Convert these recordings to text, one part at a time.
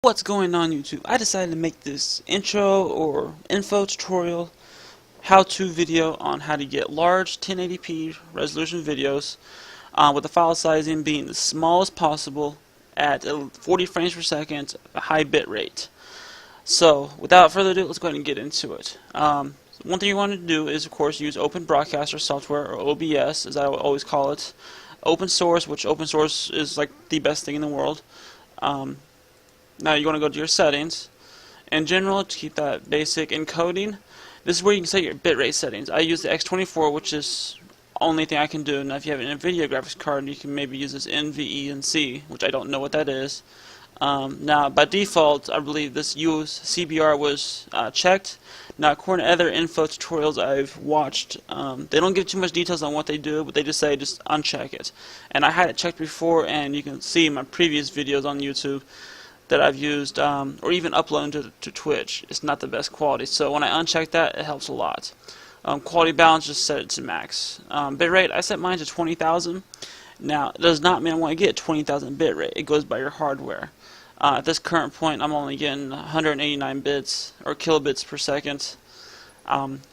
What's going on YouTube? I decided to make this intro or info tutorial how-to video on how to get large 1080p resolution videos with the file sizing being the smallest possible at 40 frames per second, a high bit rate. So without further ado, let's go ahead and get into it. One thing you want to do is of course use Open Broadcaster software, or OBS as I always call it. Open source, which open source is like the best thing in the world. Now you want to go to your settings. In general, to keep that basic encoding, this is where you can set your bitrate settings. I use the X24, which is the only thing I can do. Now if you have an NVIDIA graphics card, you can maybe use this NVE and C, which I don't know what that is. Now by default, I believe this use CBR was checked. Now according to other info tutorials I've watched, they don't give too much details on what they do, but they just say just uncheck it. And I had it checked before, and you can see in my previous videos on YouTube that I've used, or even uploaded to Twitch. It's not the best quality, so when I uncheck that, it helps a lot. Quality balance, just set it to max. Bitrate, I set mine to 20,000. Now, it does not mean I want to get 20,000 bitrate. It goes by your hardware. At this current point, I'm only getting 189 bits, or kilobits per second,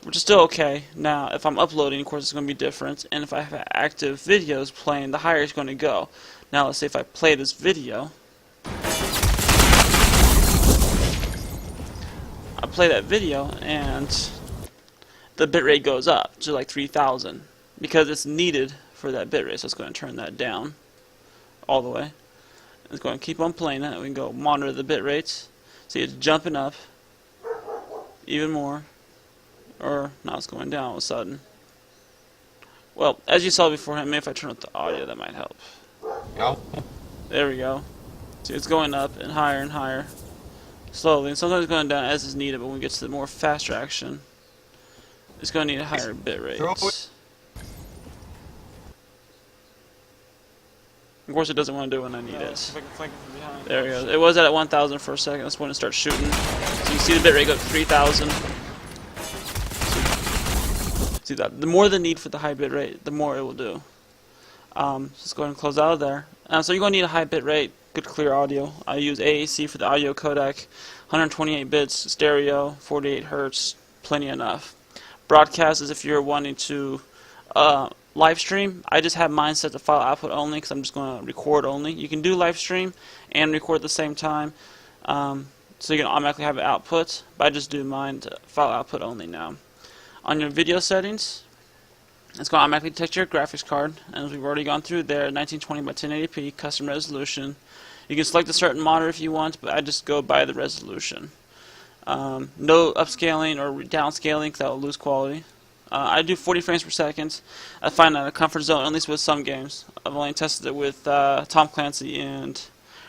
which is still okay. Now, if I'm uploading, of course, it's going to be different, and if I have active videos playing, the higher it's going to go. Now, let's say if I play this video, I play that video and the bitrate goes up to like 3,000 because it's needed for that bitrate. So it's going to turn that down all the way. It's going to keep on playing it. We can go monitor the bit rates. See, it's jumping up even more, or now it's going down all of a sudden. Well, as you saw beforehand, maybe if I turn up the audio, that might help. There we go. See, it's going up and higher slowly, and sometimes it's going down as is needed, but when we get to the more faster action, it's going to need a higher bit rate. Of course, it doesn't want to do it when I need it. There we go. It was at 1,000 for a second. That's when it starts shooting. So you see the bit rate go to 3,000. See that? The more the need for the high bit rate, the more it will do. Let's go ahead and close out of there. So you're going to need a high bit rate, good clear audio. I use AAC for the audio codec, 128 bits, stereo, 48 hertz, plenty enough. Broadcast is if you're wanting to live stream. I just have mine set to file output only because I'm just going to record only. You can do live stream and record at the same time, so you can automatically have it output, but I just do mine to file output only now. On your video settings, it's going to automatically detect your graphics card, and as we've already gone through there, 1920 by 1080p, custom resolution. You can select a certain monitor if you want, but I just go by the resolution. No upscaling or downscaling because that will lose quality. I do 40 frames per second. I find that a comfort zone, at least with some games. I've only tested it with Tom Clancy and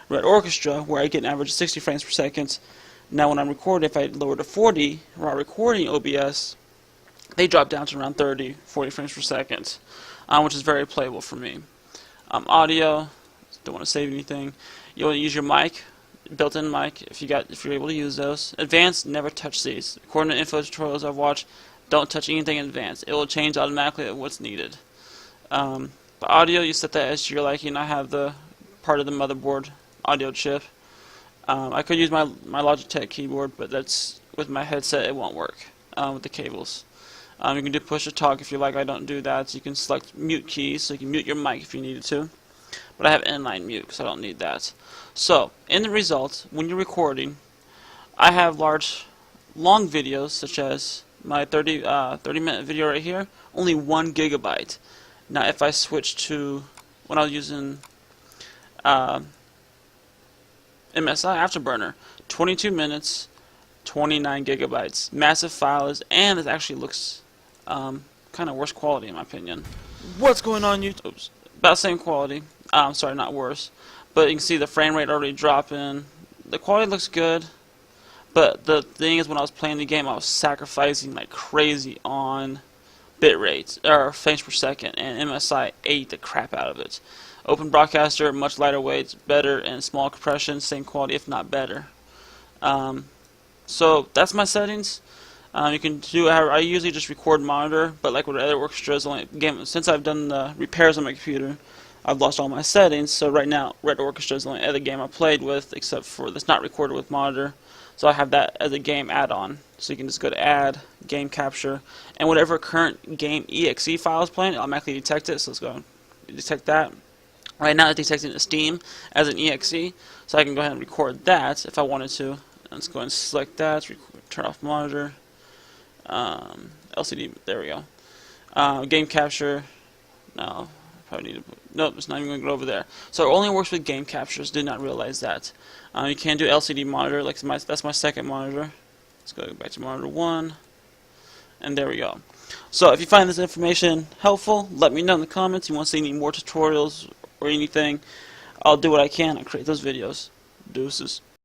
Red Orchestra, where I get an average of 60 frames per second. Now when I'm recording, if I lower to 40, while recording OBS, they drop down to around 30, 40 frames per second, which is very playable for me. Audio, don't want to save anything. You want to use your mic, built-in mic, if you're able to use those. Advanced, never touch these. According to info tutorials I've watched, don't touch anything in advanced. It will change automatically at what's needed. But audio, you set that as to your liking. I have the part of the motherboard audio chip. I could use my Logitech keyboard, but that's with my headset it won't work with the cables. You can do push to talk if you like. I don't do that. So you can select mute keys, so you can mute your mic if you needed to. But I have inline mute, so I don't need that. So, in the results, when you're recording, I have long videos, such as my 30-minute video right here, only 1 gigabyte. Now, if I switch to when I was using MSI Afterburner, 22 minutes, 29 gigabytes. Massive files, and it actually looks kind of worse quality in my opinion. What's going on YouTube? Oops. About the same quality. Sorry, not worse. But you can see the frame rate already dropping. The quality looks good. But the thing is, when I was playing the game, I was sacrificing like crazy on bit rates, or frames per second, and MSI ate the crap out of it. Open Broadcaster, much lighter weights, better, and small compression, same quality, if not better. So that's my settings. You can do. I usually just record monitor, but like with other orchestras, since I've done the repairs on my computer, I've lost all my settings. So right now, Red Orchestra is the only other game I played with, except for that's not recorded with monitor. So I have that as a game add-on. So you can just go to Add, Game Capture, and whatever current game exe file is playing, it'll automatically detect it. So let's go and detect that. Right now it's detecting the Steam as an exe, so I can go ahead and record that if I wanted to. Let's go and select that, turn off monitor, LCD, there we go. Game capture, no, probably need to, nope, it's not even going to go over there. So it only works with game captures, did not realize that. You can do LCD monitor, like that's my second monitor. Let's go back to monitor 1, and there we go. So if you find this information helpful, let me know in the comments. You want to see any more tutorials or anything, I'll do what I can and create those videos. Deuces.